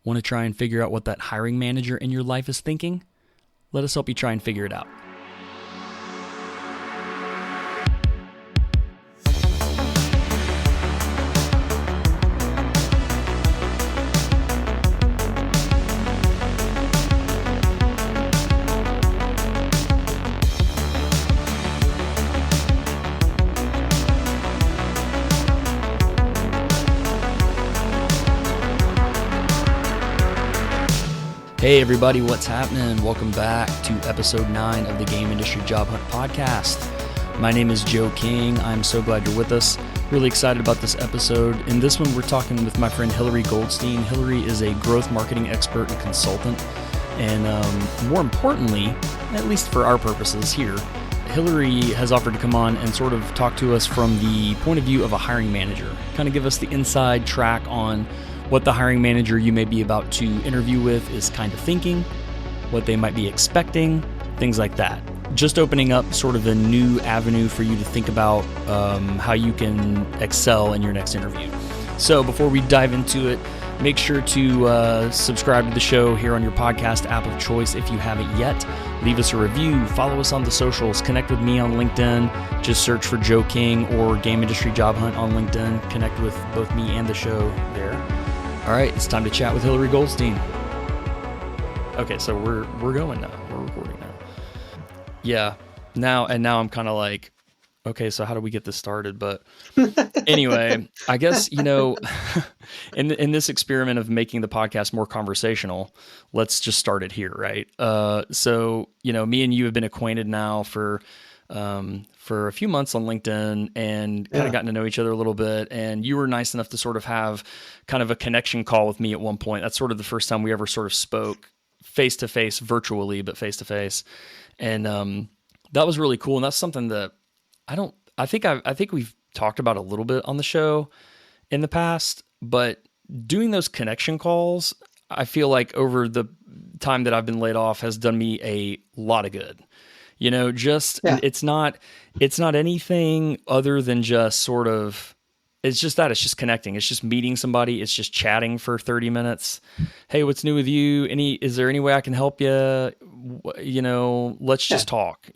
Want to try and figure out what that hiring manager in your life is thinking? Let us help you try and figure it out. Hey everybody, what's happening? Welcome back to episode 9 of the Game Industry Job Hunt podcast. My name is Joe King. I'm so glad you're with us. Really excited about this episode. In this one, we're talking with my friend Hilary Goldstein. Hilary is a growth marketing expert and consultant. And more importantly, at least for our purposes here, Hilary has offered to come on and sort of talk to us from the point of view of a hiring manager. Kind of give us the inside track on what the hiring manager you may be about to interview with is kind of thinking, what they might be expecting, things like that. Just opening up sort of a new avenue for you to think about how you can excel in your next interview. So before we dive into it, make sure to subscribe to the show here on your podcast app of choice if you haven't yet. Leave us a review, follow us on the socials, connect with me on LinkedIn. Just search for Joe King or Game Industry Job Hunt on LinkedIn. Connect with both me and the show there. All right, it's time to chat with Hilary Goldstein. Okay, so we're going now. We're recording now. Yeah, now I'm kind of like, okay, so how do we get this started? But anyway, I guess, in this experiment of making the podcast more conversational, let's just start it here, right? So, me and you have been acquainted now for a few months on LinkedIn and kind of gotten to know each other a little bit. And you were nice enough to sort of have kind of a connection call with me at one point. That's sort of the first time we ever sort of spoke face to face, virtually, but face to face. And that was really cool. And that's something that I think we've talked about a little bit on the show in the past, but doing those connection calls, I feel like over the time that I've been laid off has done me a lot of good. It's not anything other than just sort of, it's just connecting. It's just meeting somebody. It's just chatting for 30 minutes. Hey, what's new with you? Is there any way I can help you? Let's just talk,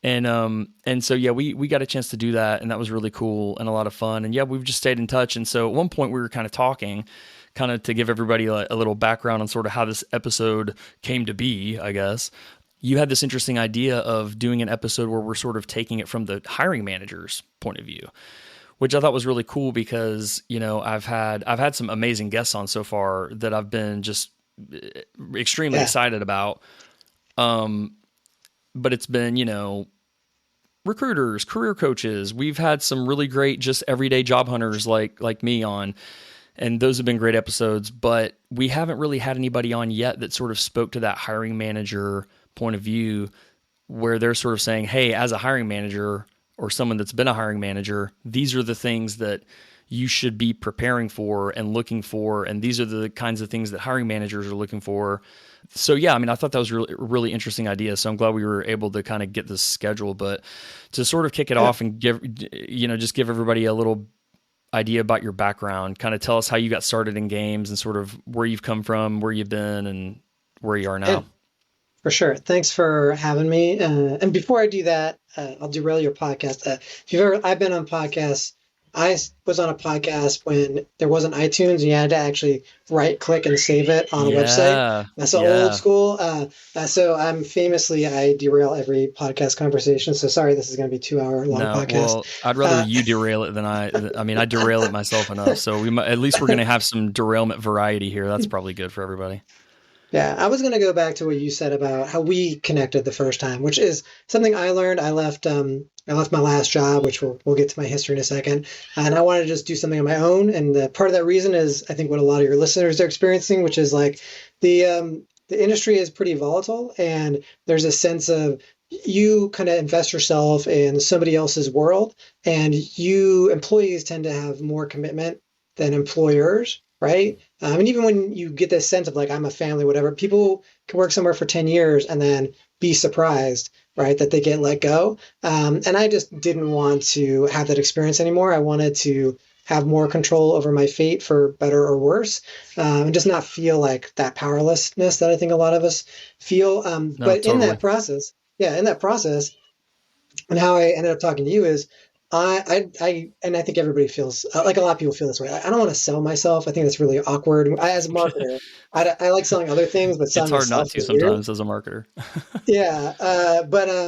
And so, we got a chance to do that, and that was really cool and a lot of fun. And we've just stayed in touch. And so at one point we were kind of talking, kind of to give everybody a little background on sort of how this episode came to be, I guess. You had this interesting idea of doing an episode where we're sort of taking it from the hiring manager's point of view, which I thought was really cool because, I've had some amazing guests on so far that I've been just extremely excited about. But it's been, recruiters, career coaches. We've had some really great, just everyday job hunters like me on, and those have been great episodes, but we haven't really had anybody on yet that sort of spoke to that hiring manager point of view where they're sort of saying, hey, as a hiring manager or someone that's been a hiring manager, these are the things that you should be preparing for and looking for. And these are the kinds of things that hiring managers are looking for. So I thought that was really, really interesting idea. So I'm glad we were able to kind of get this scheduled, but to sort of kick it off and give everybody a little idea about your background, kind of tell us how you got started in games and sort of where you've come from, where you've been, and where you are now. Yeah, for sure. Thanks for having me. And before I do that, I'll derail your podcast. I've been on podcasts. I was on a podcast when there wasn't iTunes and you had to actually right click and save it on a website. That's old school. So I derail every podcast conversation. So sorry, this is going to be a 2-hour long podcast. Well, I'd rather you derail it than I derail it myself enough. So at least we're going to have some derailment variety here. That's probably good for everybody. Yeah, I was going to go back to what you said about how we connected the first time, which is something I learned. I left my last job, which we'll get to my history in a second, and I wanted to just do something on my own. And part of that reason is I think what a lot of your listeners are experiencing, which is like the industry is pretty volatile, and there's a sense of you kind of invest yourself in somebody else's world, and employees tend to have more commitment than employers. Right. And even when you get this sense of like, I'm a family, whatever, people can work somewhere for 10 years and then be surprised, right, that they get let go. And I just didn't want to have that experience anymore. I wanted to have more control over my fate for better or worse, and just not feel like that powerlessness that I think a lot of us feel. No, But in totally. that process, yeah, in that process, and how I ended up talking to you is and I think everybody feels like a lot of people feel this way. I don't want to sell myself. I think that's really awkward. As a marketer, I like selling other things, but It's selling hard not yourself to is weird. sometimes as a marketer. Yeah,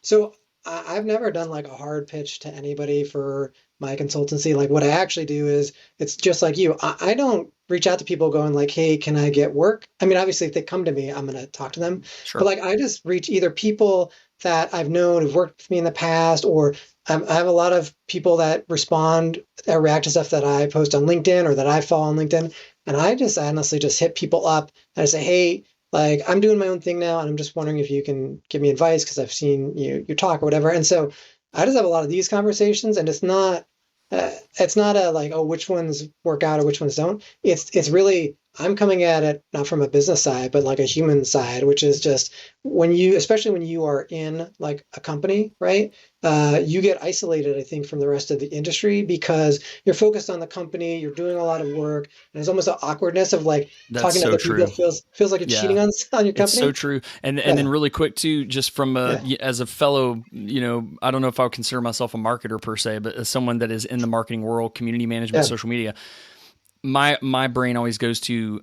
so I've never done like a hard pitch to anybody for my consultancy. Like what I actually do is it's just like you. I don't reach out to people going like, "Hey, can I get work?" I mean, obviously, if they come to me, I'm gonna talk to them. But Sure. like, I just reach either people that I've known who've worked with me in the past, or I have a lot of people that respond, that react to stuff that I post on LinkedIn or that I follow on LinkedIn, and I just honestly just hit people up and I say, "Hey." Like I'm doing my own thing now, and I'm just wondering if you can give me advice because I've seen you talk or whatever. And so I just have a lot of these conversations, and it's not a like, oh, which ones work out or which ones don't. It's really I'm coming at it not from a business side, but like a human side, which is just when you, especially when you are in like a company, right? You get isolated, I think, from the rest of the industry because you're focused on the company, you're doing a lot of work, and there's almost an awkwardness of like That's talking to so other people true. feels like you're Yeah. cheating on your It's so company. true. And then Yeah, really quick too, just from yeah, as a fellow, I don't know if I would consider myself a marketer per se, but as someone that is in the marketing world, community management, yeah, social media, my brain always goes to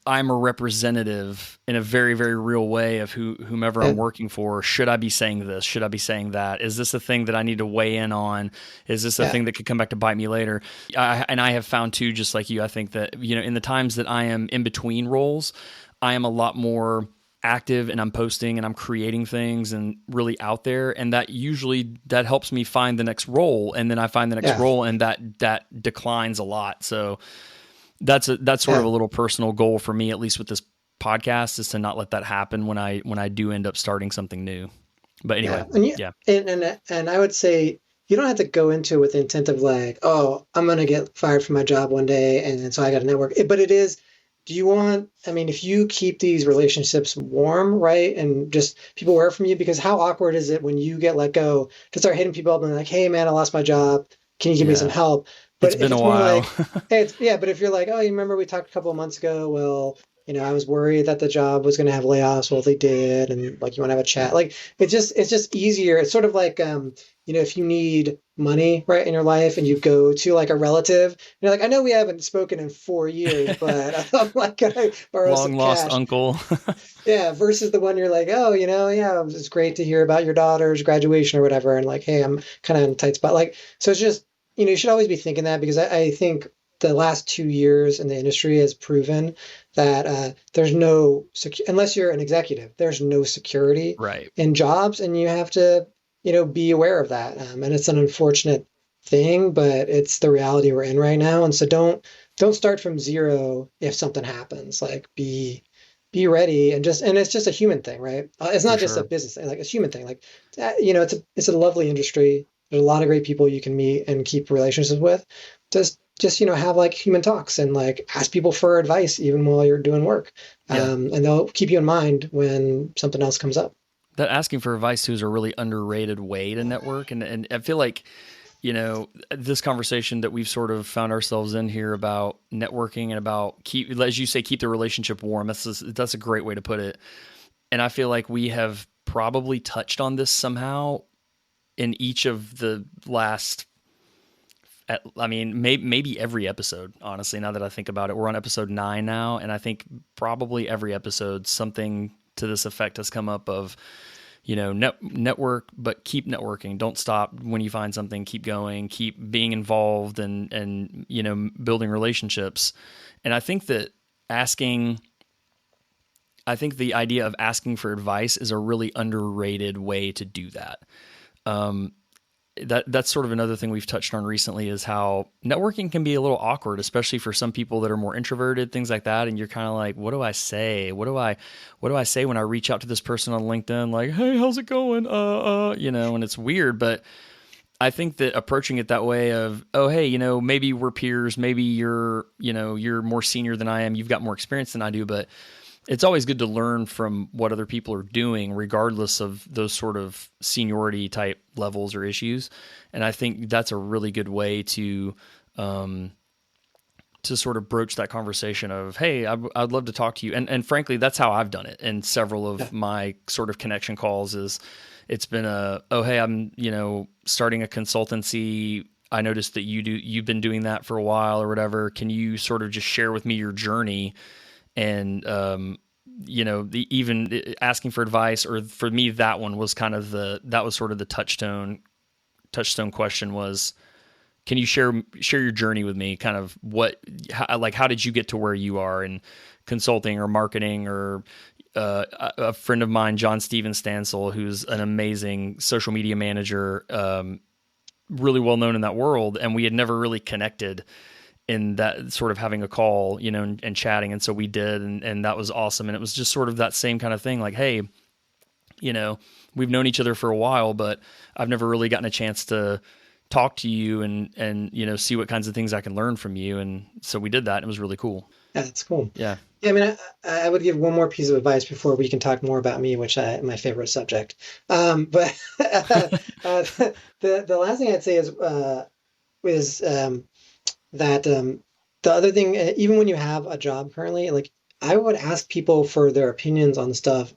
I'm a representative in a very, very real way of whomever yeah, I'm working for. Should I be saying this? Should I be saying that? Is this a thing that I need to weigh in on? Is this a yeah, thing that could come back to bite me later? And I have found too, just like you, I think that, in the times that I am in between roles, I am a lot more active and I'm posting and I'm creating things and really out there. And that helps me find the next role. And then I find the next yeah, role and that declines a lot. So that's sort of yeah. a little personal goal for me, at least with this podcast, is to not let that happen when I do end up starting something new. But anyway, Yeah, and yeah, and I would say you don't have to go into it with the intent of like, oh, I'm gonna get fired from my job one day, and so I got to network. But it is, do you want? I mean, if you keep these relationships warm, right, and just people wear from you, because how awkward is it when you get let go to start hitting people up and like, hey man, I lost my job, can you give me some yeah, help? it's But if been a it's more while. like, hey, it's yeah, but if you're like, oh, you remember we talked a couple of months ago? Well, I was worried that the job was going to have layoffs. Well, they did, and like you want to have a chat. Like it's just easier. It's sort of like if you need money right in your life and you go to like a relative, and you're like, I know we haven't spoken in 4 years, but I'm like, can I borrow Long some lost cash? uncle. Yeah, versus the one you're like, oh, yeah, it's great to hear about your daughter's graduation or whatever, and like, hey, I'm kind of in a tight spot. Like, so it's just, you should always be thinking that because I think the last 2 years in the industry has proven that there's no unless you're an executive, there's no security Right. in jobs, and you have to, be aware of that. And it's an unfortunate thing, but it's the reality we're in right now. And so don't start from zero if something happens. Like be ready and it's just a human thing, right? It's For not just a sure. business thing, like it's a human thing. Like it's a lovely industry. There's a lot of great people you can meet and keep relationships with. Just have like human talks and like ask people for advice even while you're doing work, Yeah. and they'll keep you in mind when something else comes up. That asking for advice too is a really underrated way to network. And I feel like, this conversation that we've sort of found ourselves in here about networking and about as you say, keep the relationship warm. That's a great way to put it. And I feel like we have probably touched on this somehow in each of the last, I mean, maybe every episode, honestly, now that I think about it. We're on episode 9 now. And I think probably every episode, something to this effect has come up of, network, but keep networking. Don't stop when you find something. Keep going. Keep being involved and building relationships. And I think that I think the idea of asking for advice is a really underrated way to do that. That's sort of another thing we've touched on recently is how networking can be a little awkward, especially for some people that are more introverted, things like that. And you're kind of like, what do I say? What do I say when I reach out to this person on LinkedIn? Like, hey, how's it going? And it's weird, but I think that approaching it that way of, oh, hey, maybe we're peers, maybe you're more senior than I am. You've got more experience than I do, but it's always good to learn from what other people are doing, regardless of those sort of seniority type levels or issues. And I think that's a really good way to to sort of broach that conversation of, hey, I'd love to talk to you. And frankly, that's how I've done it in several of my sort of connection calls. Is it's been oh, hey, I'm, starting a consultancy. I noticed that you've been doing that for a while or whatever. Can you sort of just share with me your journey? And, even asking for advice, or for me, that one was kind of that was sort of the touchstone question was, can you share your journey with me? Kind of how did you get to where you are in consulting or marketing? Or a friend of mine, John Steven Stansel, who's an amazing social media manager, really well known in that world, and we had never really connected in that sort of having a call, and chatting. And so we did, and that was awesome. And it was just sort of that same kind of thing, like, hey, we've known each other for a while, but I've never really gotten a chance to talk to you and see what kinds of things I can learn from you. And so we did that. And it was really cool. Yeah, that's cool. Yeah. Yeah, I mean, I would give one more piece of advice before we can talk more about me, which my favorite subject. But the last thing I'd say is that the other thing, even when you have a job currently, like I would ask people for their opinions on stuff.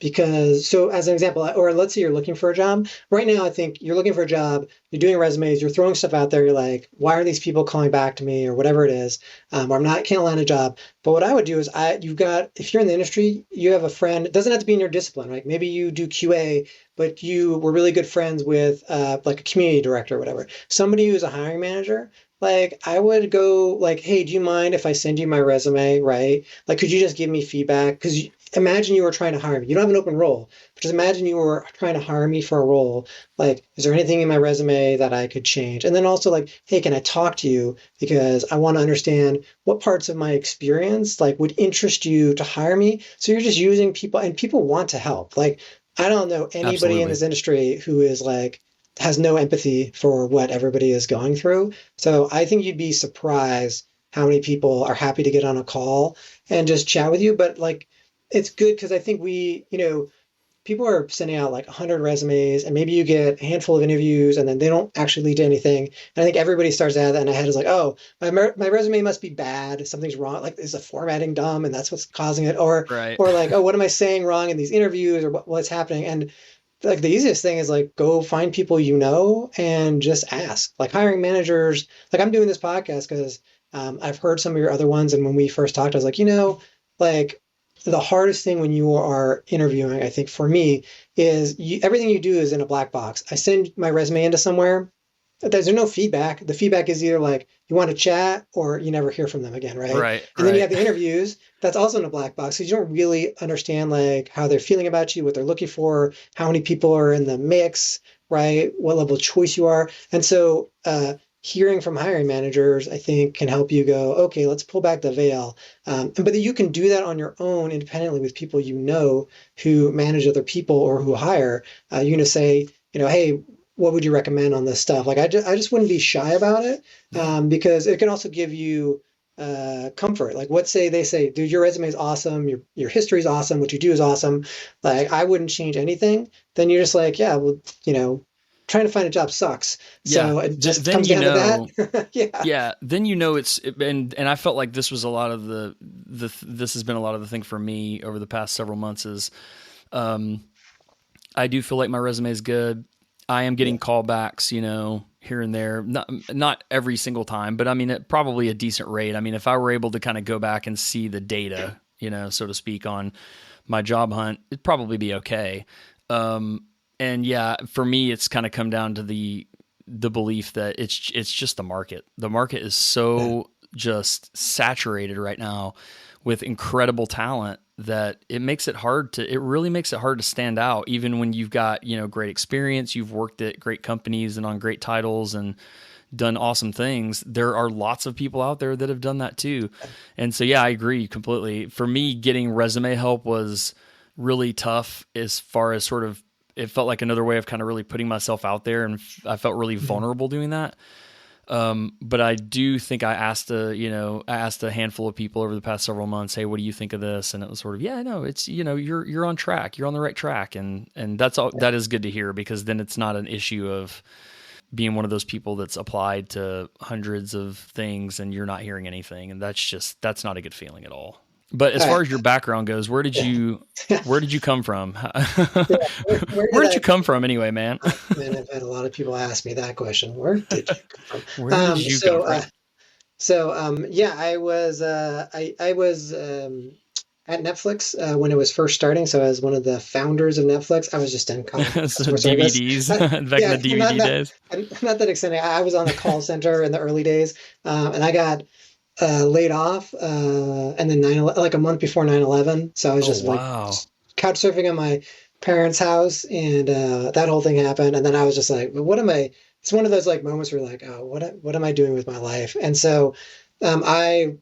Because, so as an example, or let's say you're looking for a job. Right now, I think you're looking for a job, you're doing resumes, you're throwing stuff out there, you're like, why are these people calling back to me, or whatever it is, or can't land a job. But what I would do is if you're in the industry, you have a friend, it doesn't have to be in your discipline, right? Maybe you do QA, but you were really good friends with like a community director or whatever. Somebody who's a hiring manager. Like, I would go like, hey, do you mind if I send you my resume, right? Like, could you just give me feedback? Because imagine you were trying to hire me. You don't have an open role, but just imagine you were trying to hire me for a role. Like, is there anything in my resume that I could change? And then also like, hey, can I talk to you? Because I want to understand what parts of my experience like would interest you to hire me. So you're just using people, and people want to help. Like, I don't know anybody Absolutely. in this industry who is like, has no empathy for what everybody is going through. So I think you'd be surprised how many people are happy to get on a call and just chat with you. But like, it's good because I think people are sending out like 100 resumes, and maybe you get a handful of interviews and then they don't actually lead to anything. And I think everybody starts out in their head is like, oh, my resume must be bad. Something's wrong. Like, is the formatting dumb and that's what's causing it? Or, right. Or like, oh, what am I saying wrong in these interviews, or what's happening? And like the easiest thing is like go find people and just ask. Like hiring managers, like I'm doing this podcast because I've heard some of your other ones, and when we first talked, I was like, like the hardest thing when you are interviewing, I think for me, is everything you do is in a black box. I send my resume into somewhere. There's no feedback. The feedback is either like you want to chat or you never hear from them again, right? Right. And then you have the interviews. That's also in a black box. So you don't really understand like how they're feeling about you, what they're looking for, how many people are in the mix, right? What level of choice you are. And so hearing from hiring managers, I think, can help you go, okay, let's pull back the veil. But you can do that on your own independently with people who manage other people or who hire. You're going to say, hey, what would you recommend on this stuff? Like, I just wouldn't be shy about it because it can also give you comfort. Like, they say, dude, your resume is awesome. Your history is awesome. What you do is awesome. Like, I wouldn't change anything. Then you're just like, yeah, well, trying to find a job sucks. So it just comes down to that. Yeah. Then and I felt like this was a lot of this has been a lot of the thing for me over the past several months is, I do feel like my resume is good. I am getting callbacks, here and there, not every single time, but I mean, at probably a decent rate. I mean, if I were able to kind of go back and see the data, so to speak, on my job hunt, it'd probably be okay. And yeah, for me, it's kind of come down to the belief that it's just the market. The market is so just saturated right now with incredible talent that it really makes it hard to stand out. Even when you've got, great experience, you've worked at great companies and on great titles and done awesome things. There are lots of people out there that have done that too. And so, yeah, I agree completely. For me, getting resume help was really tough as far as sort of, it felt like another way of kind of really putting myself out there. And I felt really vulnerable doing that. But I do think I asked a handful of people over the past several months, hey, what do you think of this? And it was sort of, yeah, no, it's, you're on track, you're on the right track. And that's all, that is good to hear, because then it's not an issue of, being one of those people that's applied to hundreds of things and you're not hearing anything. And that's not a good feeling at all. But as All far right. as your background goes, where did you come from? Yeah. Where Where did did you I come from anyway, man? Man, I've had a lot of people ask me that question. Where did you come from? Where did you come from? Yeah, I was at Netflix when it was first starting. So I was one of the founders of Netflix. I was just in So customer service. DVDs Uh, back in the DVD not days. not that extending. I was on the call center in the early days, and I got laid off, and then 9/11, like a month before 9/11. So I was Oh just like wow. couch surfing at my parents' house, and that whole thing happened. And then I was just like, what am I? It's one of those like moments where you're like, oh, what am I doing with my life? And so I,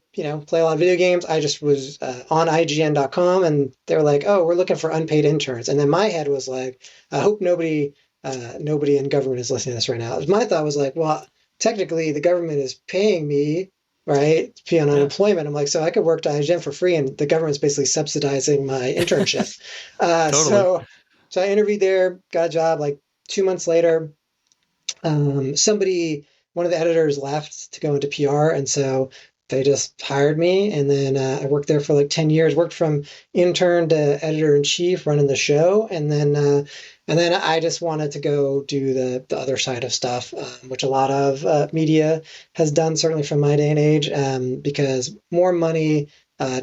play a lot of video games. I just was on IGN.com, and they were like, oh, we're looking for unpaid interns. And then my head was like, I hope nobody in government is listening to this right now. My thought was like, well, technically the government is paying me, right, to be on Yeah, unemployment. I'm like, so I could work to IGN for free, and the government's basically subsidizing my internship. Uh, totally. so, so I interviewed there, got a job. Like 2 months later, one of the editors left to go into PR, and so they just hired me. And then I worked there for like 10 years, worked from intern to editor in chief, running the show, and then I just wanted to go do the other side of stuff, which a lot of media has done, certainly from my day and age, because more money,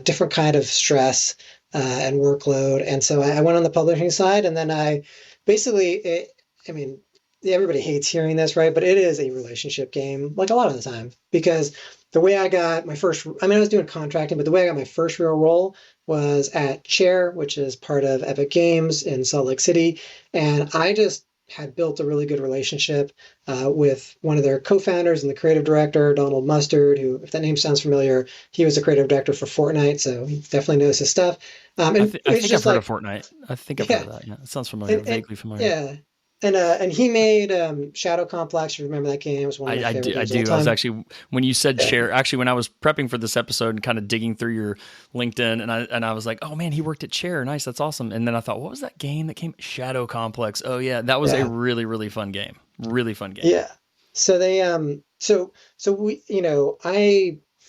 different kind of stress and workload. And so I went on the publishing side, and then I basically, I mean, yeah, everybody hates hearing this, right? But it is a relationship game, like a lot of the time, because the way I got my first, I mean, I was doing contracting, but the way I got my first real role was at Chair, which is part of Epic Games in Salt Lake City. And I just had built a really good relationship with one of their co-founders and the creative director, Donald Mustard, who, if that name sounds familiar, he was the creative director for Fortnite, so he definitely knows his stuff. And I it's think I've just heard of like, Fortnite. I think I've heard yeah, of that. Yeah, it sounds familiar, and vaguely familiar. yeah, and he made Shadow Complex. You remember that game? It was one of my favorite I games of all do. I was time. actually when you said Yeah, Chair. Actually, when I was prepping for this episode and kind of digging through your LinkedIn, and I was like, oh man, he worked at Chair. Nice, that's awesome. And then I thought, what was that game that came? Shadow Complex. Oh yeah, that was a yeah, really really fun game. Really fun game. yeah. So they so we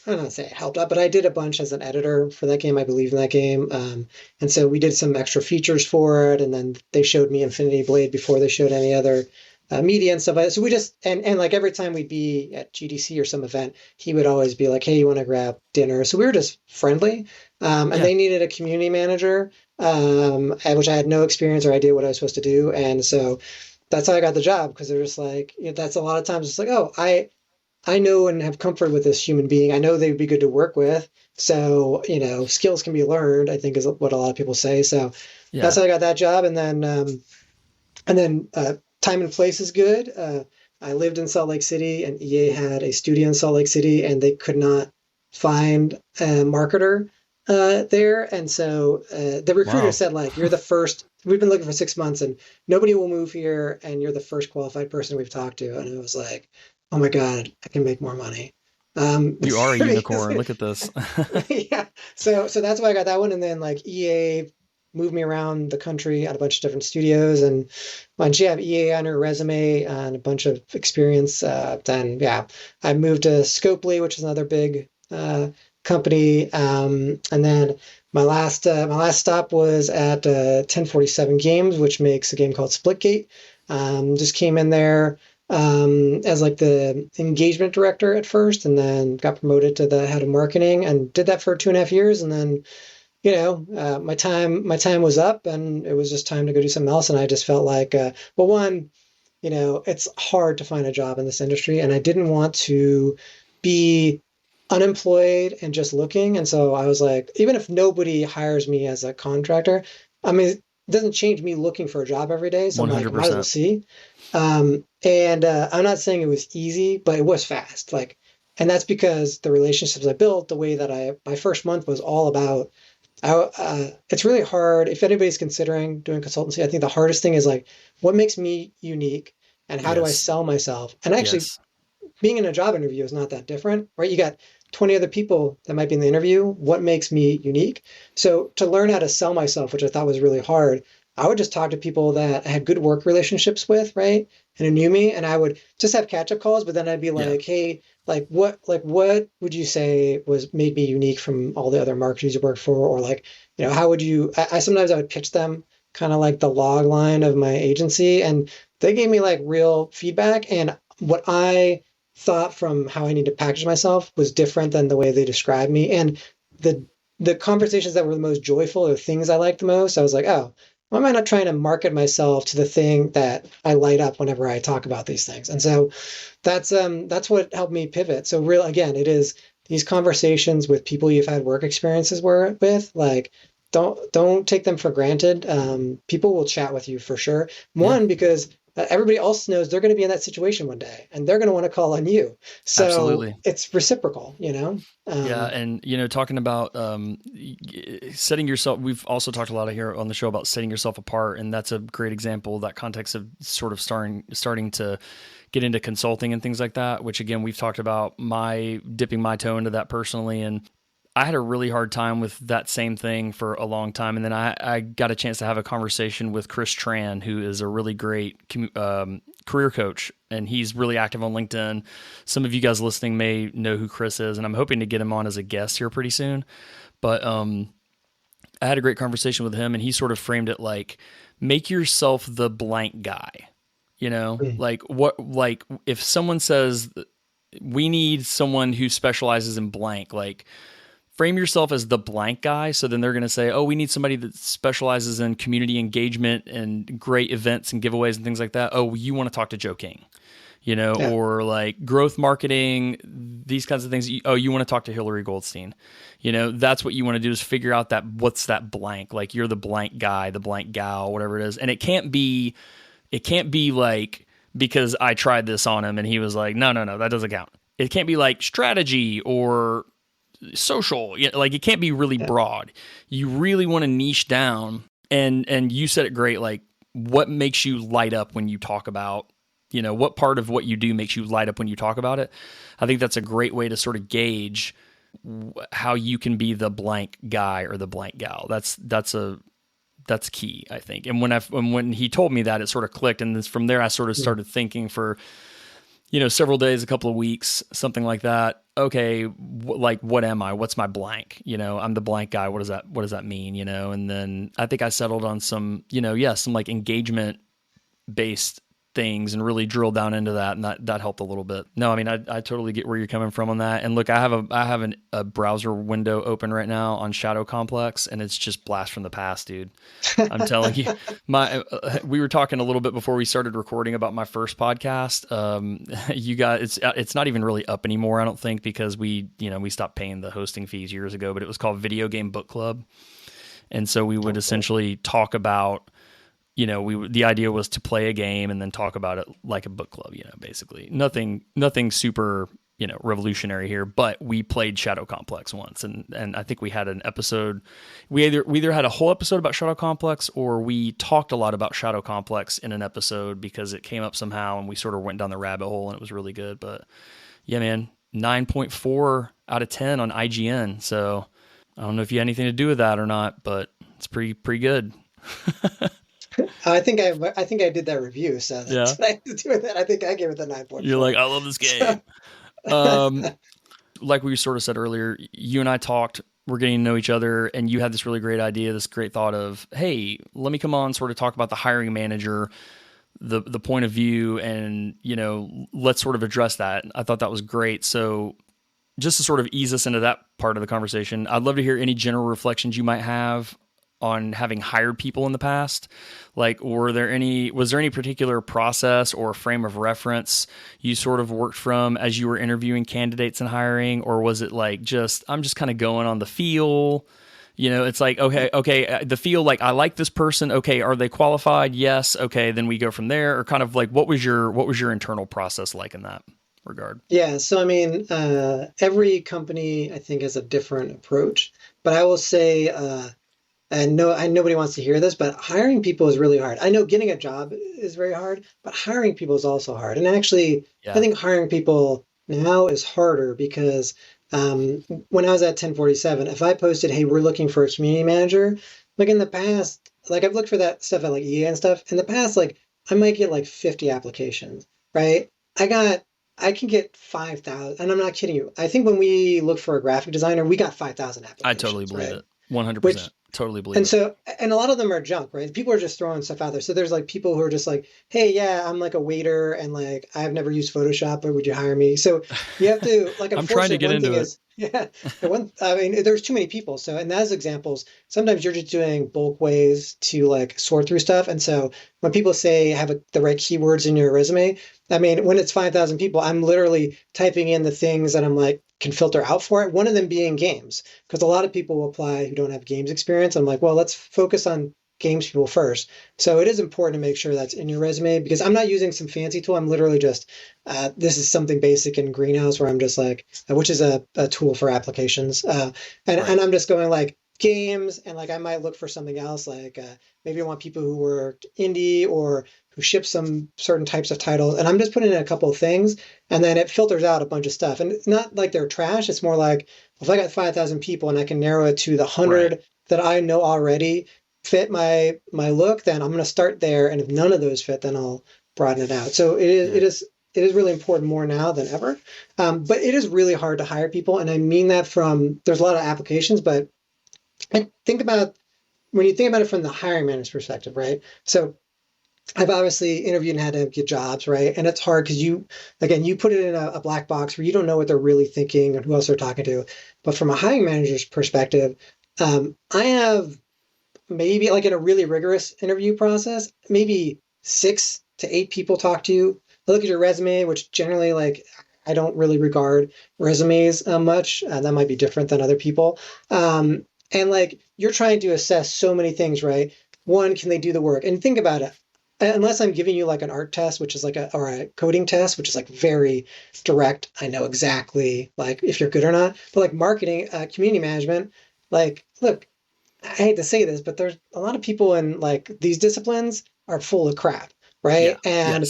I don't know say it helped out, but I did a bunch as an editor for that game. I believe in that game, and so we did some extra features for it, and then they showed me Infinity Blade before they showed any other media and stuff like that. So we just and like every time we'd be at GDC or some event, he would always be like, "Hey, you want to grab dinner?" So we were just friendly, and Yeah. they needed a community manager, which I had no experience or idea what I was supposed to do, and so that's how I got the job because they're just like, that's a lot of times it's like, oh, I know and have comfort with this human being. I know they would be good to work with. So, skills can be learned, I think is what a lot of people say. So that's Yeah. how I got that job. And then time and place is good. I lived in Salt Lake City, and EA had a studio in Salt Lake City, and they could not find a marketer there. And so the recruiter Wow. said, like, you're the first, we've been looking for 6 months and nobody will move here. And you're the first qualified person we've talked to. And it was like, oh my God, I can make more money. You are a Because, unicorn. Look at this. yeah. So that's why I got that one. And then like EA moved me around the country at a bunch of different studios. And once you have EA on your resume and a bunch of experience, then yeah, I moved to Scopely, which is another big company. And then my last stop was at 1047 Games, which makes a game called Splitgate. Just came in there as like the engagement director at first, and then got promoted to the head of marketing, and did that for 2.5 years. And then my time was up, and it was just time to go do something else. And I just felt like, well, one, it's hard to find a job in this industry, and I didn't want to be unemployed and just looking. And so I was like, even if nobody hires me as a contractor, I mean, it doesn't change me looking for a job every day. So I'm like, I might as well 100%. see. And I'm not saying it was easy, but it was fast. Like, and that's because the relationships I built, the way that my first month was all about. It's really hard if anybody's considering doing consultancy. I think the hardest thing is like, what makes me unique, and how do I Yes. sell myself? And actually, Yes. being in a job interview is not that different, right? You got 20 other people that might be in the interview. What makes me unique? So to learn how to sell myself, which I thought was really hard, I would just talk to people that I had good work relationships with, right? who knew me, and I would just have catch-up calls, but then I'd be Yeah. like, hey, what would you say was made me unique from all the other marketers you worked for? Or like, how would you, sometimes I would pitch them kind of like the log line of my agency, and they gave me like real feedback, and what I thought from how I need to package myself was different than the way they described me. And the the conversations that were the most joyful or things I liked the most, I was like, oh, why am I not trying to market myself to the thing that I light up whenever I talk about these things? And so that's what helped me pivot. So real again, it is these conversations with people you've had work experiences with, like don't take them for granted. People will chat with you for sure. Yeah. One, because everybody else knows they're going to be in that situation one day, and they're going to want to call on you. So Absolutely. it's reciprocal, Yeah, and talking about setting yourself. We've also talked a lot here on the show about setting yourself apart, and that's a great example. That context of sort of starting to get into consulting and things like that. Which again, we've talked about my dipping my toe into that personally, and I had a really hard time with that same thing for a long time. And then I got a chance to have a conversation with Chris Tran, who is a really great career coach, and he's really active on LinkedIn. Some of you guys listening may know who Chris is, and I'm hoping to get him on as a guest here pretty soon. But I had a great conversation with him, and he sort of framed it like, make yourself the blank guy. Mm. Like if someone says we need someone who specializes in blank, like frame yourself as the blank guy. So then they're going to say, oh, we need somebody that specializes in community engagement and great events and giveaways and things like that. Oh, you want to talk to Joe King, Yeah. or like growth marketing, these kinds of things. Oh, you want to talk to Hilary Goldstein. That's what you want to do, is figure out what's that blank, like you're the blank guy, the blank gal, whatever it is. And it can't be like, because I tried this on him and he was like, no, that doesn't count. It can't be like strategy or social. Like it can't be really Yeah. broad. You really want to niche down. And you said it great. Like, what makes you light up when you talk about, what part of what you do makes you light up when you talk about it? I think that's a great way to sort of gauge how you can be the blank guy or the blank gal. That's key, I think. And when he told me that, it sort of clicked. And from there, I sort of started thinking for, several days, a couple of weeks, something like that. Okay, what am I? What's my blank? I'm the blank guy. What does that mean? And then I think I settled on some, some like engagement based things and really drill down into that, and that helped a little bit. No, I mean, I totally get where you're coming from on that. And look, I have a browser window open right now on Shadow Complex, and it's just blast from the past, dude. I'm telling you, we were talking a little bit before we started recording about my first podcast. You guys, it's not even really up anymore, I don't think, because we stopped paying the hosting fees years ago. But it was called Video Game Book Club, and so we would essentially talk about. The idea was to play a game and then talk about it like a book club, basically. Nothing super, revolutionary here, but we played Shadow Complex once. And I think we had an episode, we either had a whole episode about Shadow Complex, or we talked a lot about Shadow Complex in an episode because it came up somehow and we sort of went down the rabbit hole, and it was really good. But yeah, man, 9.4 out of 10 on IGN. So I don't know if you had anything to do with that or not, but it's pretty good. I think I did that review, so that's what I have to do with that. I think I gave it the 9.4. You're like, I love this game. Like we sort of said earlier, you and I talked, we're getting to know each other, and you had this really great idea, this great thought of, hey, let me come on, sort of talk about the hiring manager, the point of view, and, let's sort of address that. I thought that was great. So just to sort of ease us into that part of the conversation, I'd love to hear any general reflections you might have on having hired people in the past. Like, was there any particular process or frame of reference you sort of worked from as you were interviewing candidates and hiring? Or was it like, I'm just kind of going on the feel, it's like, okay, the feel, like, I like this person. Okay. Are they qualified? Yes. Okay. Then we go from there. Or kind of like, what was your internal process like in that regard? Yeah. So, I mean, every company, I think, has a different approach, but I will say, and nobody wants to hear this, but hiring people is really hard. I know getting a job is very hard, but hiring people is also hard. And actually, Yeah. I think hiring people now is harder because when I was at 1047, if I posted, hey, we're looking for a community manager, like in the past, like I've looked for that stuff at like EA and stuff. In the past, like I might get like 50 applications, right? I can get 5,000, and I'm not kidding you. I think when we looked for a graphic designer, we got 5,000 I totally applications, believe right? it. 100%. Which Totally believe and it. so, and a lot of them are junk, right? People are just throwing stuff out there. So there's like people who are just like, hey, yeah, I'm like a waiter and like I've never used Photoshop, but would you hire me? So you have to, like, I'm trying to unfortunately, get one thing into it. is, yeah, I mean, there's too many people. So, and as examples, sometimes you're just doing bulk ways to like sort through stuff. And so when people say have the right keywords in your resume, I mean, when it's 5,000 people, I'm literally typing in the things that I'm like, can filter out for it. One of them being games, because a lot of people will apply who don't have games experience. I'm like, well, let's focus on games people first. So it is important to make sure that's in your resume because I'm not using some fancy tool. I'm literally just, this is something basic in Greenhouse where I'm just like, which is a tool for applications. And I'm just going like games and like I might look for something else like maybe I want people who work indie or who ship some certain types of titles. And I'm just putting in a couple of things and then it filters out a bunch of stuff. And it's not like they're trash. It's more like if I got 5,000 people and I can narrow it to the 100 that I know already fit my look, then I'm going to start there. And if none of those fit, then I'll broaden it out. So it is really important more now than ever. But it is really hard to hire people. And I mean that from, there's a lot of applications, but I think about when you think about it from the hiring manager's perspective, right? So I've obviously interviewed and had to get jobs, right? And it's hard because again, you put it in a black box where you don't know what they're really thinking and who else they're talking to. But from a hiring manager's perspective, I have maybe like in a really rigorous interview process, maybe 6 to 8 people talk to you. I look at your resume, which generally like I don't really regard resumes much. That might be different than other people. And like you're trying to assess so many things, right? One, can they do the work? And think about it. Unless I'm giving you like an art test, which is like or a coding test, which is like very direct. I know exactly like if you're good or not. But like marketing, community management, like look, I hate to say this, but there's a lot of people in like these disciplines are full of crap, Yeah. right? And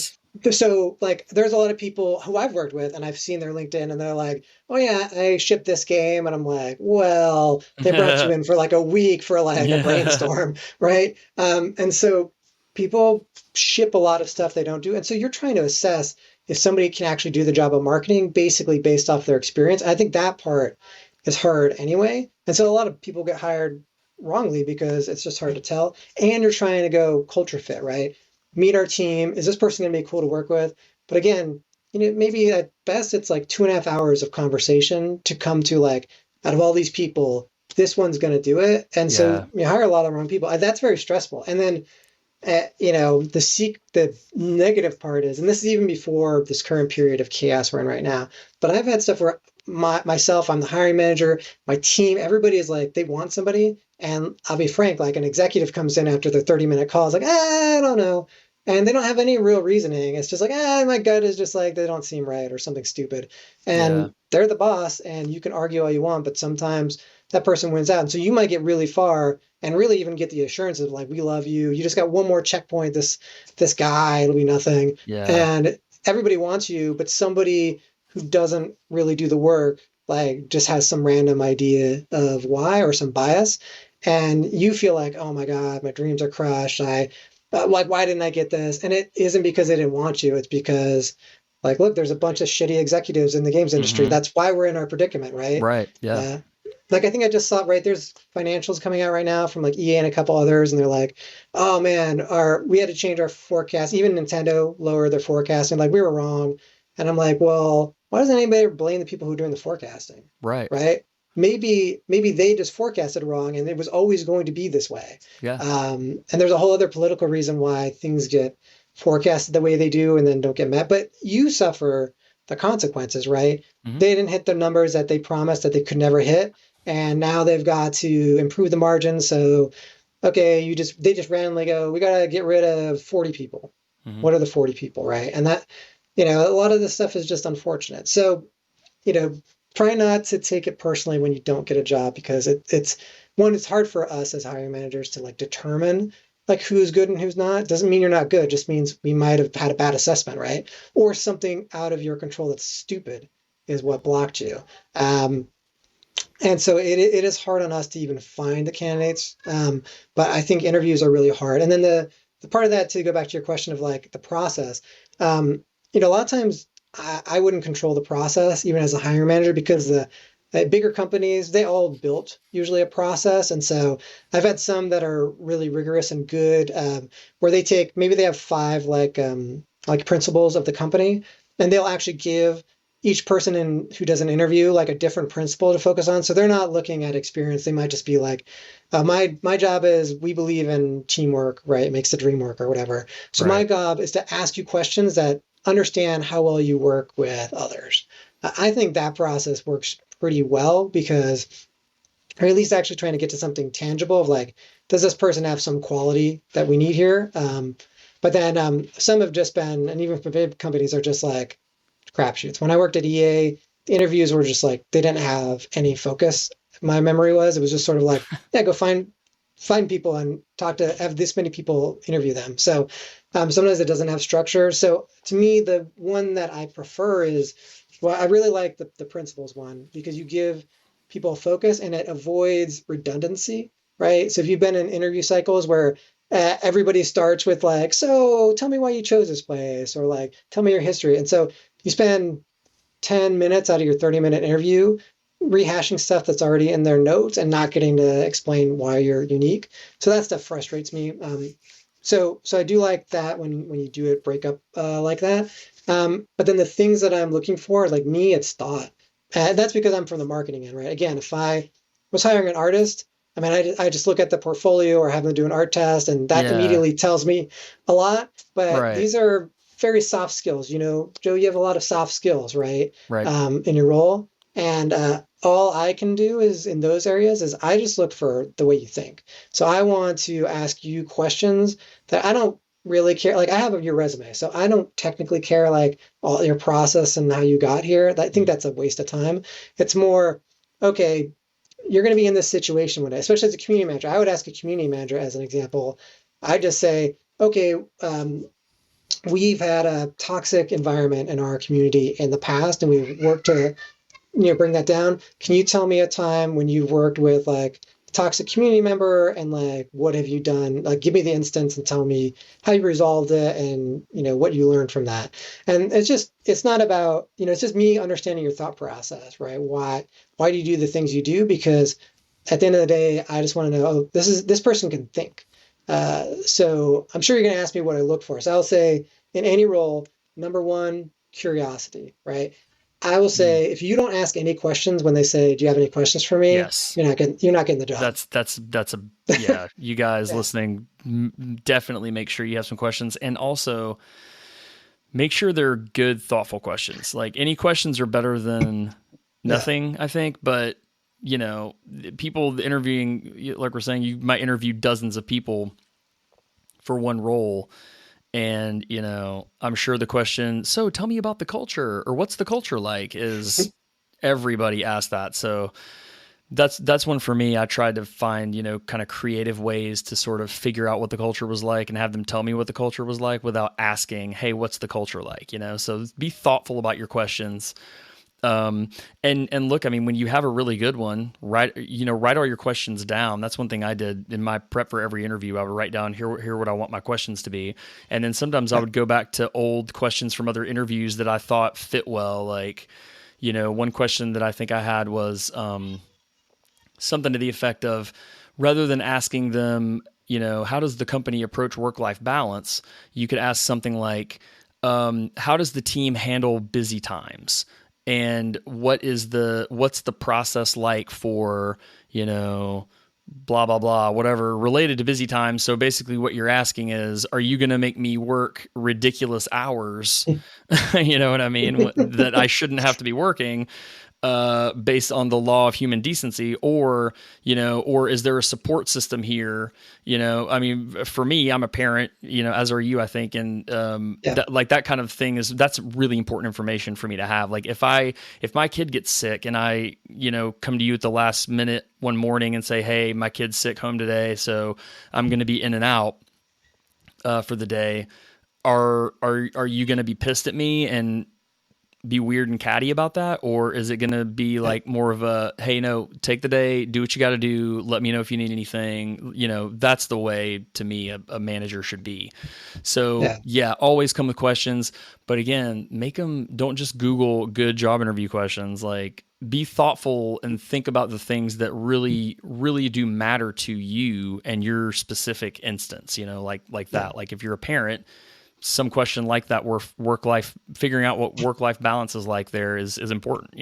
Yes. so like there's a lot of people who I've worked with and I've seen their LinkedIn and they're like, oh yeah, I shipped this game. And I'm like, well, they brought you in for like a week for like a Yeah. brainstorm, right? And so people ship a lot of stuff they don't do. And so you're trying to assess if somebody can actually do the job of marketing basically based off their experience. I think that part is hard anyway. And so a lot of people get hired wrongly because it's just hard to tell. And you're trying to go culture fit, right? Meet our team. Is this person going to be cool to work with? But again, maybe at best it's like 2.5 hours of conversation to come to like, out of all these people, this one's going to do it. And so Yeah. you hire a lot of the wrong people. That's very stressful. And then, the negative part is, and this is even before this current period of chaos we're in right now, but I've had stuff where myself, I'm the hiring manager, my team, everybody is like, they want somebody. And I'll be frank, like an executive comes in after their 30-minute call, is like, I don't know. And they don't have any real reasoning. It's just like, my gut is just like, they don't seem right or something stupid. Yeah. And they're the boss and you can argue all you want, but sometimes that person wins out. And so you might get really far and really even get the assurance of like, we love you. You just got one more checkpoint. This guy, it'll be nothing. Yeah. And everybody wants you, but somebody who doesn't really do the work, like just has some random idea of why or some bias. And you feel like, oh my God, my dreams are crushed. Like, why didn't I get this? And it isn't because they didn't want you. It's because like, look, there's a bunch of shitty executives in the games industry. Mm-hmm. That's why we're in our predicament, right? Right. Yeah. Uh, like I think I just saw right there's financials coming out right now from like EA and a couple others, and they're like, "Oh man, we had to change our forecast. Even Nintendo lowered their forecast, and like we were wrong." And I'm like, "Well, why doesn't anybody blame the people who are doing the forecasting, Right. right? Maybe they just forecasted wrong, and it was always going to be this way." Yeah. And there's a whole other political reason why things get forecasted the way they do, and then don't get met. But you suffer the consequences, right? Mm-hmm. They didn't hit the numbers that they promised that they could never hit and now they've got to improve the margin. So, okay, they just randomly go, we got to get rid of 40 people. Mm-hmm. What are the 40 people, right? And that, a lot of this stuff is just unfortunate. So, try not to take it personally when you don't get a job because it's hard for us as hiring managers to like determine like who's good and who's not. Doesn't mean you're not good. Just means we might have had a bad assessment, right? Or something out of your control that's stupid is what blocked you. And so it is hard on us to even find the candidates. But I think interviews are really hard. And then the part of that, to go back to your question of like the process, a lot of times I wouldn't control the process even as a hiring manager, because the bigger companies, they all built usually a process. And so I've had some that are really rigorous and good, where maybe they have five like principles of the company, and they'll actually give each person who does an interview like a different principle to focus on. So they're not looking at experience. They might just be like, my job is, we believe in teamwork, right? It makes the dream work, or whatever. So my job is to ask you questions that understand how well you work with others. I think that process works pretty well, because, or at least actually trying to get to something tangible of like, does this person have some quality that we need here? But then some have just been, and even for big companies, are just like crapshoots. When I worked at EA, the interviews were just like, they didn't have any focus. My memory was, it was just sort of like, yeah, go find people and have this many people interview them. So sometimes it doesn't have structure. So to me, the one that I prefer is, well, I really like the principles one, because you give people focus and it avoids redundancy, right? So if you've been in interview cycles where everybody starts with like, so tell me why you chose this place, or like, tell me your history. And so you spend 10 minutes out of your 30-minute interview rehashing stuff that's already in their notes and not getting to explain why you're unique. So that stuff frustrates me. So I do like that when you do it break up like that. But then the things that I'm looking for, like me, it's thought. That's because I'm from the marketing end, right? Again, if I was hiring an artist, I mean, I just look at the portfolio or have them do an art test, and that immediately tells me a lot. But these are very soft skills. Joe, you have a lot of soft skills, right? In your role. And all I can do is, in those areas, is I just look for the way you think. So I want to ask you questions that I don't really care. Like, I have your resume, so I don't technically care like all your process and how you got here. I think that's a waste of time. It's more, okay, you're going to be in this situation one day, especially as a community manager. I would ask a community manager as an example. I just say, okay, we've had a toxic environment in our community in the past, and we've worked to bring that down. Can you tell me a time when you've worked with like a toxic community member, and like, what have you done? Like, give me the instance and tell me how you resolved it, and what you learned from that. And it's not about, it's just me understanding your thought process, right? Why do you do the things you do? Because at the end of the day, I just want to know, oh, this person can think. So I'm sure you're going to ask me what I look for. So I'll say, in any role, number one, curiosity, right? I will say, if you don't ask any questions when they say, "Do you have any questions for me?" Yes. You're not getting the job. Yeah. You guys listening, definitely make sure you have some questions, and also make sure they're good, thoughtful questions. Like, any questions are better than nothing, I think. But people interviewing, like we're saying, you might interview dozens of people for one role. And, I'm sure the question, so tell me about the culture, or what's the culture like, is everybody asks that. So that's one for me. I tried to find, kind of creative ways to sort of figure out what the culture was like and have them tell me what the culture was like without asking, hey, what's the culture like? So be thoughtful about your questions. And look, I mean, when you have a really good one, write all your questions down. That's one thing I did in my prep for every interview. I would write down here what I want my questions to be. And then sometimes I would go back to old questions from other interviews that I thought fit well. Like, one question that I think I had was, something to the effect of, rather than asking them, how does the company approach work-life balance? You could ask something like, how does the team handle busy times? And what's the process like for, blah, blah, blah, whatever related to busy time. So basically what you're asking is, are you going to make me work ridiculous hours? You know what I mean? That I shouldn't have to be working, based on the law of human decency, or is there a support system here? I mean, for me, I'm a parent, as are you, I think. And, that kind of thing that's really important information for me to have. Like, if my kid gets sick and I, come to you at the last minute one morning and say, hey, my kid's sick home today, so I'm going to be in and out, for the day. Are you going to be pissed at me and be weird and catty about that? Or is it going to be like more of a, hey, no, take the day, do what you got to do. Let me know if you need anything. That's the way to me a manager should be. So yeah, always come with questions, but again, don't just Google good job interview questions. Like, be thoughtful and think about the things that really, really do matter to you and your specific instance, like that. Like if you're a parent, some question like that, where figuring out what work-life balance is like there is important,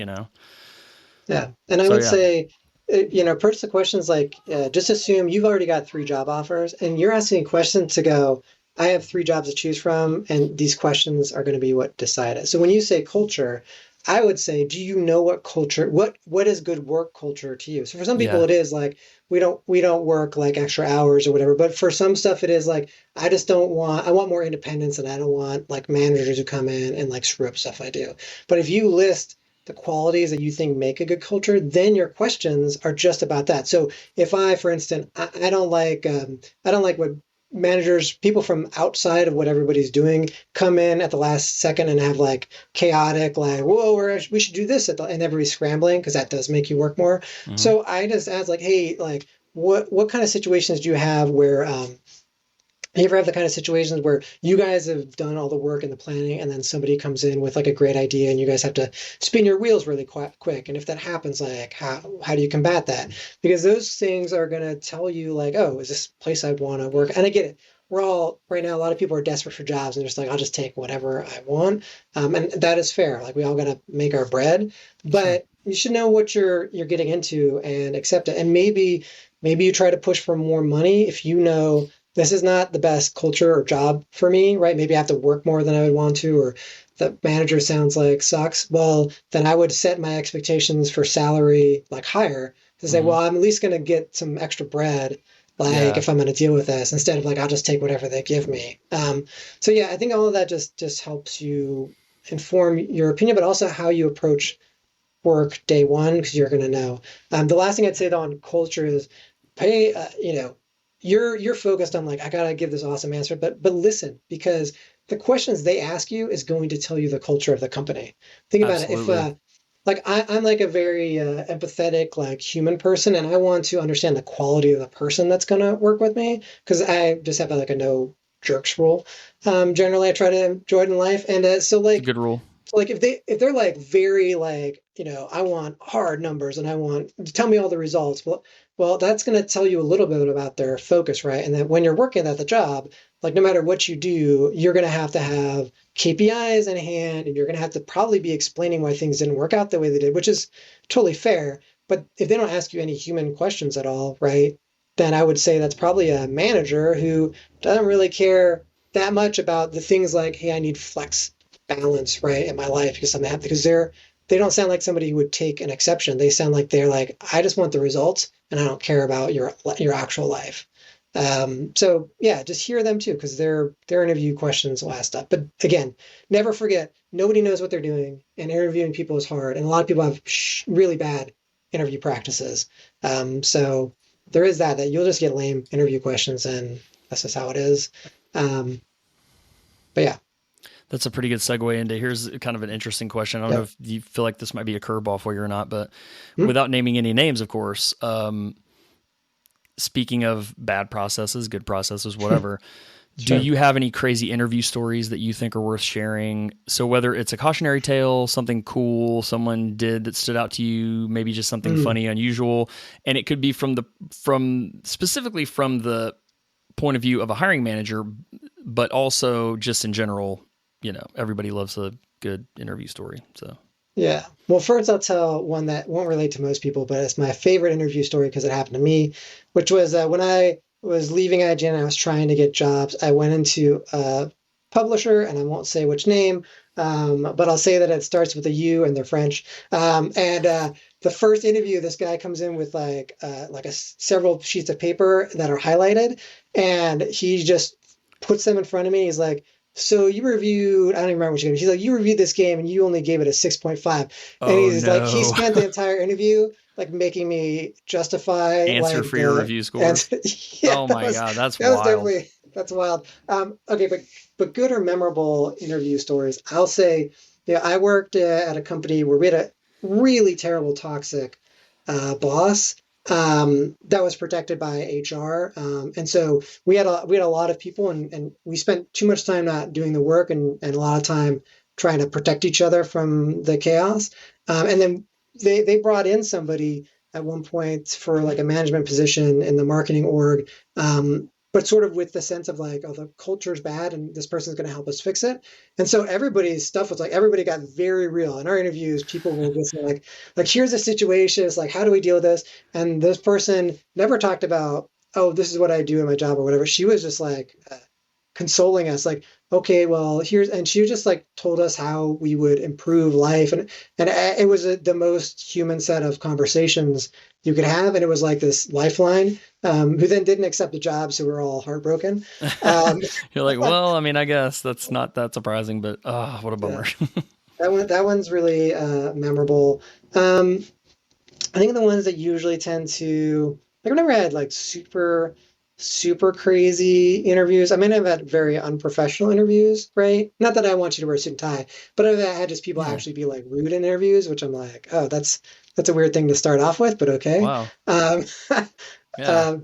Yeah. And I would say, approach the questions like, just assume you've already got 3 job offers and you're asking questions to go, I have 3 jobs to choose from, and these questions are going to be what decide it. So when you say culture, I would say, do you know what culture, what is good work culture to you? So for some people it is like, we don't work like extra hours or whatever. But for some stuff it is like, I want more independence, and I don't want like managers who come in and like screw up stuff I do. But if you list the qualities that you think make a good culture, then your questions are just about that. So if for instance, I don't like what people from outside of what everybody's doing come in at the last second and have like chaotic, like, whoa, we should do this, and everybody's scrambling, because that does make you work more. Mm-hmm. So I just ask like, hey, like what kind of situations do you have where you ever have the kind of situations where you guys have done all the work and the planning, and then somebody comes in with like a great idea and you guys have to spin your wheels really quick? And if that happens, like how do you combat that? Because those things are going to tell you like, oh, is this place I want to work? And I get it. We're all right now, a lot of people are desperate for jobs and they're just like, I'll just take whatever I want. And that is fair. Like, we all got to make our bread, but you should know what you're getting into and accept it. And maybe you try to push for more money if you know this is not the best culture or job for me, right? Maybe I have to work more than I would want to, or the manager sounds like sucks. Well, then I would set my expectations for salary like higher to say, well, I'm at least going to get some extra bread, if I'm going to deal with this, instead of like, I'll just take whatever they give me. So yeah, I think all of that just helps you inform your opinion, but also how you approach work day one, because you're going to know. The last thing I'd say though on culture is pay, you're focused on like, I gotta give this awesome answer, but listen, because the questions they ask you is going to tell you the culture of the company. Think about Absolutely. It. If I'm like a very empathetic, like human person, and I want to understand the quality of the person that's gonna work with me, because I just have like a no jerks rule. Generally, I try to enjoy it in life, and so like good rule. So like if they're like very like, I want hard numbers and I want to tell me all the results. Well, that's going to tell you a little bit about their focus, right? And that when you're working at the job, like no matter what you do, you're going to have KPIs in hand, and you're going to have to probably be explaining why things didn't work out the way they did, which is totally fair. But if they don't ask you any human questions at all, right, then I would say that's probably a manager who doesn't really care that much about the things like, hey, I need flex balance, right, in my life because something happened, because they don't sound like somebody who would take an exception. They sound like they're like, I just want the results and I don't care about your actual life. So yeah, just hear them too, because their interview questions will ask stuff. But again, never forget, nobody knows what they're doing, and interviewing people is hard. And a lot of people have really bad interview practices. So there is that you'll just get lame interview questions, and that's just how it is. But yeah. That's a pretty good segue into, here's kind of an interesting question. I don't know if you feel like this might be a curveball for you or not, but without naming any names, of course, speaking of bad processes, good processes, whatever, do you have any crazy interview stories that you think are worth sharing? So whether it's a cautionary tale, something cool someone did that stood out to you, maybe just something funny, unusual, and it could be specifically from the point of view of a hiring manager, but also just in general. Everybody loves a good interview story. So, yeah. Well, first I'll tell one that won't relate to most people, but it's my favorite interview story because it happened to me, which was when I was leaving IGN and I was trying to get jobs. I went into a publisher, and I won't say which name, but I'll say that it starts with a U and they're French. The first interview, this guy comes in with several sheets of paper that are highlighted, and he just puts them in front of me. He's like, so you reviewed, I don't even remember which game. He's like, you reviewed this game and you only gave it a 6.5. And he spent the entire interview like making me justify answer for your review scores. Oh my God, that's wild. That's wild. Okay, but good or memorable interview stories. I'll say Yeah, I worked at a company where we had a really terrible, toxic boss that was protected by HR, and so we had a lot of people, and we spent too much time not doing the work, and a lot of time trying to protect each other from the chaos. And then they brought in somebody at one point for like a management position in the marketing org. But sort of with the sense of like, oh, the culture's bad and this person's going to help us fix it. And so everybody's stuff was like, everybody got very real. In our interviews, people will just like, here's a situation. It's like, how do we deal with this? And this person never talked about, oh, this is what I do in my job or whatever. She was just like consoling us, like, okay, well, here's, and she just like told us how we would improve life. And it was the most human set of conversations you could have. And it was like this lifeline, who then didn't accept the job. So we were all heartbroken. You're like, well, I mean, I guess that's not that surprising, but what a bummer. Yeah. That one's really memorable. I think the ones that usually tend to like I've never had like super crazy interviews. I mean, I've had very unprofessional interviews, right? Not that I want you to wear a suit and tie, but I've had just people Yeah. actually be like rude in interviews, which I'm like, oh, that's a weird thing to start off with, but okay. Wow. Um, Yeah.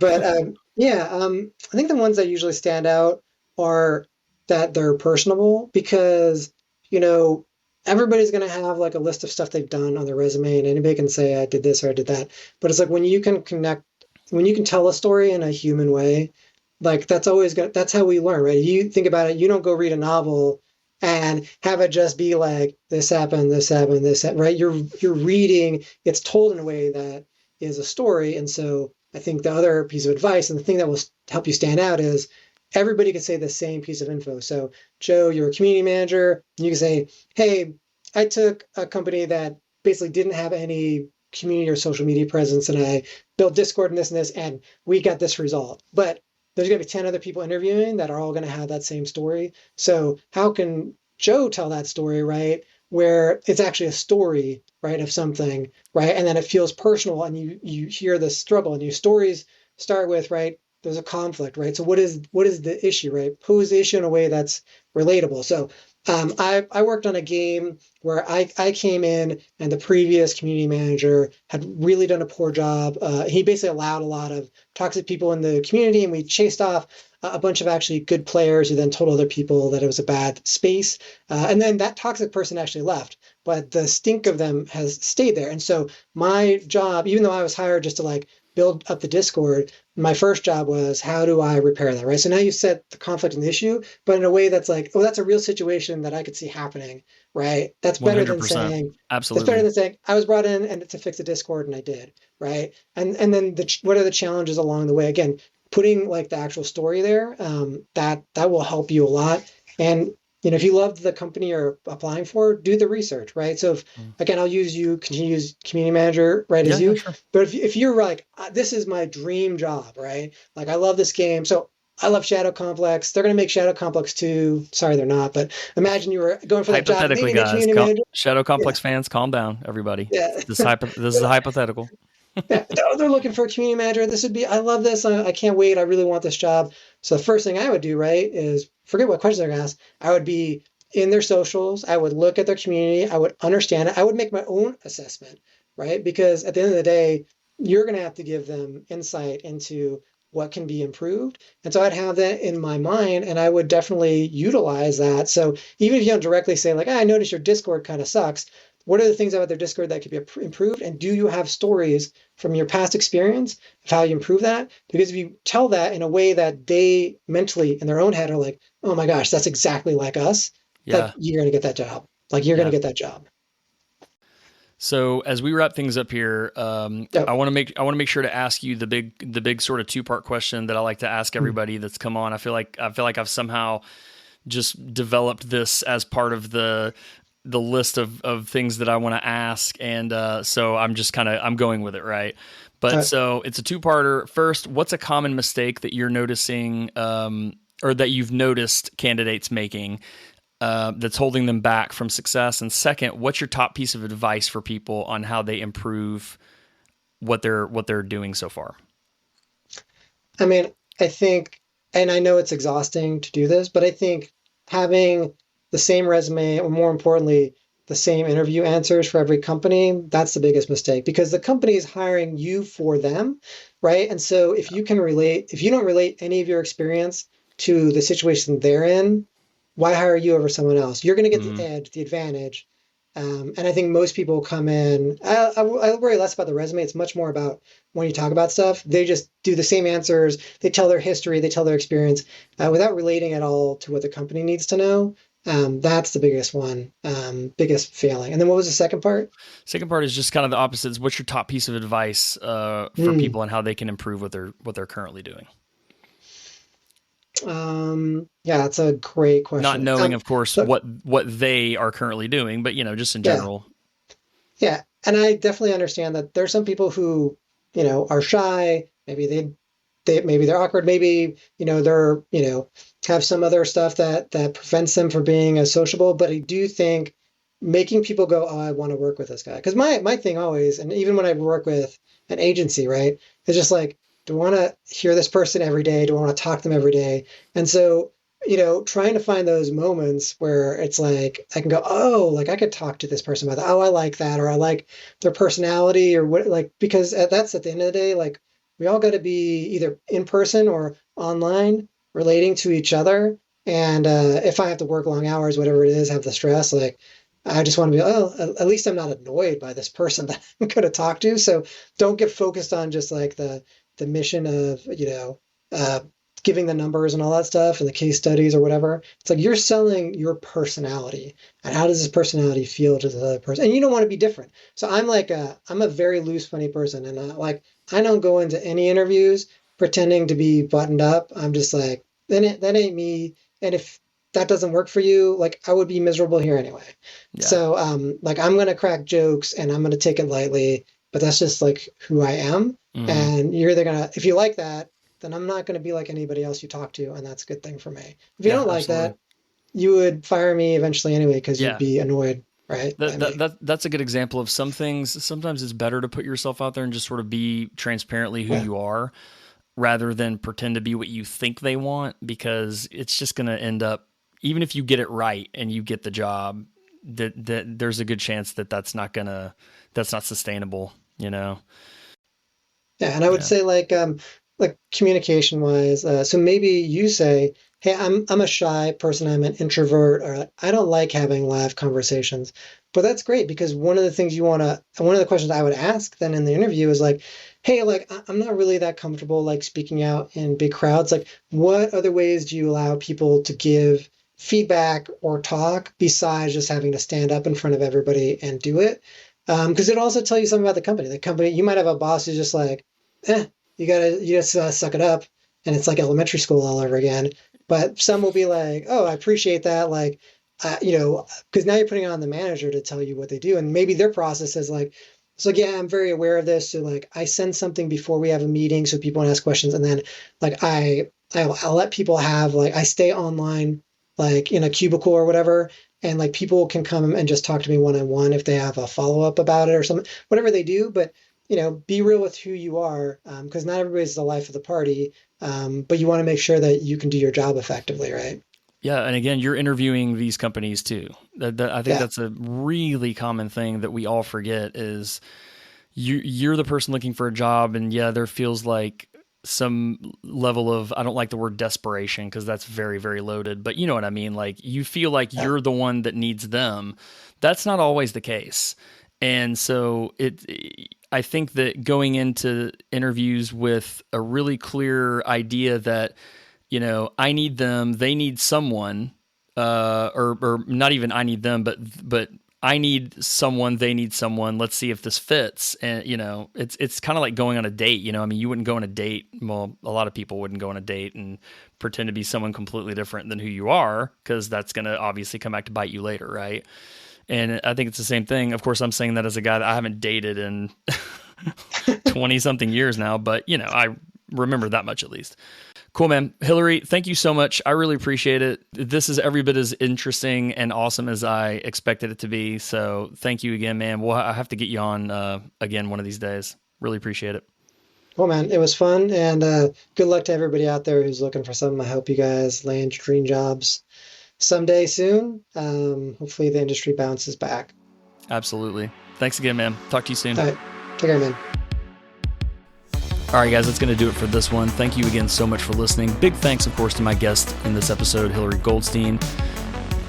yeah, I think the ones that usually stand out are that they're personable because, you know, everybody's going to have like a list of stuff they've done on their resume and anybody can say, I did this or I did that. But it's like when you can connect, when you can tell a story in a human way, like that's how we learn, right? You think about it, you don't go read a novel and have it just be like this happened, this happened, this happened, right? You're reading, it's told in a way that is a story. And so I think the other piece of advice and the thing that will help you stand out is everybody can say the same piece of info. So, Joe, you're a community manager. You can say, hey, I took a company that basically didn't have any community or social media presence, and I built Discord and this, and we got this result. But there's going to be 10 other people interviewing that are all going to have that same story. So, how can Joe tell that story, right? Where it's actually a story, right, of something, right? And then it feels personal and you hear the struggle and your stories start with, right? There's a conflict, right? So what is the issue, right? Pose the issue in a way that's relatable. So I worked on a game where I came in and the previous community manager had really done a poor job. He basically allowed a lot of toxic people in the community, and we chased off a bunch of actually good players who then told other people that it was a bad space. And then that toxic person actually left, but the stink of them has stayed there. And so my job, even though I was hired just to like build up the Discord, my first job was how do I repair that, right? So now you set the conflict and the issue, but in a way that's like, oh, that's a real situation that I could see happening, right? That's better than 100%. saying, that's better Absolutely. than saying I was brought in and to fix the Discord and I did, right? And then what are the challenges along the way? Again, putting like the actual story there, that will help you a lot. And if you love the company you're applying for, do the research, right? So if, Mm. again, I'll use you, continue to use community manager, right, Yeah, as yeah, you. sure. But if you're like, this is my dream job, right? Like I love this game. So I love Shadow Complex. They're going to make Shadow Complex 2. Sorry, they're not. But imagine you were going for that job, Hypothetically, maybe the guys, community manager. Shadow Yeah, Complex fans, calm down, everybody. yeah. This is a hypothetical. Yeah, they're looking for a community manager. This would be, I love this. I can't wait. I really want this job. So the first thing I would do, right, is forget what questions they're going to ask. I would be in their socials. I would look at their community. I would understand it. I would make my own assessment, right? Because at the end of the day, you're going to have to give them insight into what can be improved. And so I'd have that in my mind and I would definitely utilize that. So even if you don't directly say like, I noticed your Discord kind of sucks. What are the things about their Discord that could be improved? And do you have stories from your past experience of how you improve that? Because if you tell that in a way that they mentally in their own head are like, oh my gosh, that's exactly like us, like Yeah, you're going to get that job. Like you're going yeah. to get that job. So as we wrap things up here, Yep. I want to make sure to ask you the big sort of two-part question that I like to ask everybody that's come on. I feel like I've somehow just developed this as part of the list of things that I want to ask, and so I'm going with it, right? But so it's a two-parter. First, what's a common mistake that you're noticing, or that you've noticed candidates making, that's holding them back from success? And second, what's your top piece of advice for people on how they improve what they're doing so far? I mean, I think, and I know it's exhausting to do this, but I think having the same resume, or more importantly, the same interview answers for every company, that's the biggest mistake because the company is hiring you for them, right? And so if you don't relate any of your experience to the situation they're in, why hire you over someone else? You're going to get the Mm-hmm. edge, the advantage. And I think most people come in, I worry less about the resume. It's much more about when you talk about stuff, they just do the same answers. They tell their history, they tell their experience without relating at all to what the company needs to know. That's the biggest one, biggest failing. And then what was the second part? Second part is just kind of the opposites. What's your top piece of advice for Hmm. people and how they can improve what they're currently doing? Yeah, that's a great Not question. knowing, of course, So what they are currently doing, but just in yeah, general. yeah, and I definitely understand that there's some people who, are shy. Maybe maybe they're awkward. Maybe they're have some other stuff that prevents them from being as sociable. But I do think making people go, oh, I want to work with this guy. Because my thing always, and even when I work with an agency, right, it's just like, do I want to hear this person every day? Do I want to talk to them every day? And so, trying to find those moments where it's like I can go, oh, like I could talk to this person about that. Oh, I like that, or I like their personality, or what, like because that's at the end of the day, like we all got to be either in person or online relating to each other. And if I have to work long hours, whatever it is, have the stress, like I just want to be, oh, at least I'm not annoyed by this person that I'm going to talk to. So don't get focused on just like the mission of, uh, giving the numbers and all that stuff and the case studies or whatever. It's like you're selling your personality and how does this personality feel to the other person? And you don't want to be different. So I'm a very loose, funny person. And like, I don't go into any interviews pretending to be buttoned up. I'm just like, that ain't me. And if that doesn't work for you, like I would be miserable here anyway. Yeah. So like I'm gonna crack jokes and I'm gonna take it lightly, but that's just like who I am. Mm-hmm. And you're either gonna, if you like that, then I'm not gonna be like anybody else you talk to, and that's a good thing for me. If you Yeah, don't like absolutely. that, you would fire me eventually anyway because you'd Yeah. be annoyed, right, by me. That's a good example of some things. Sometimes it's better to put yourself out there and just sort of be transparently who Yeah. you are rather than pretend to be what you think they want, because it's just going to end up, even if you get it right and you get the job, that there's a good chance that that's not sustainable, Yeah, and I would Yeah. say like communication wise, so maybe you say, "Hey, I'm a shy person. I'm an introvert, or I don't like having live conversations." But that's great because one of the questions I would ask then in the interview is like, "Hey, like I'm not really that comfortable like speaking out in big crowds. Like, what other ways do you allow people to give feedback or talk besides just having to stand up in front of everybody and do it?" Because it also tell you something about the company. The company, you might have a boss who's just like, eh, you just suck it up, and it's like elementary school all over again. But some will be like, oh, I appreciate that, like, because now you're putting it on the manager to tell you what they do, and maybe their process is like, so like, yeah, I'm very aware of this, so like, I send something before we have a meeting so people want to ask questions, and then like I'll let people have like I stay online like in a cubicle or whatever. And like people can come and just talk to me one on one if they have a follow up about it or something, whatever they do. But be real with who you are, because not everybody's the life of the party. But you want to make sure that you can do your job effectively, right? Yeah, and again, you're interviewing these companies too. I think Yeah, that's a really common thing that we all forget is you're the person looking for a job, and yeah, there feels like some level of, I don't like the word desperation because that's very, very loaded, but you know what I mean? Like you feel like yeah, you're the one that needs them. That's not always the case. And so I think that going into interviews with a really clear idea that, I need them, they need someone, or not even I need them, but I need someone, they need someone. Let's see if this fits. And it's kind of like going on a date. I mean, you wouldn't go on a date. Well, a lot of people wouldn't go on a date and pretend to be someone completely different than who you are, because that's going to obviously come back to bite you later, right? And I think it's the same thing. Of course, I'm saying that as a guy that I haven't dated in 20 something years now, but I remember that much at least. Cool, man. Hilary, thank you so much. I really appreciate it. This is every bit as interesting and awesome as I expected it to be. So thank you again, man. I have to get you on again one of these days. Really appreciate it. well, man, it was fun, and good luck to everybody out there who's looking for something. I hope you guys land your dream jobs someday soon. Hopefully, the industry bounces back. Absolutely. Thanks again, man. Talk to you soon. All right. Take care, man. All right, guys, that's going to do it for this one. Thank you again so much for listening. Big thanks, of course, to my guest in this episode, Hilary Goldstein.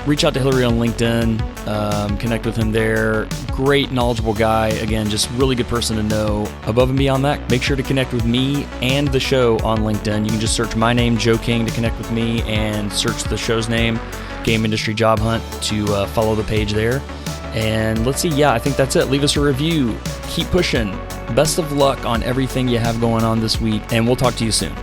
Reach out to Hilary on LinkedIn, connect with him there. Great, knowledgeable guy. Again, just really good person to know. Above and beyond that, make sure to connect with me and the show on LinkedIn. You can just search my name, Joe King, to connect with me, and search the show's name, Game Industry Job Hunt, to follow the page there. And let's see, yeah, I think that's it. Leave us a review. Keep pushing. Best of luck on everything you have going on this week, and we'll talk to you soon.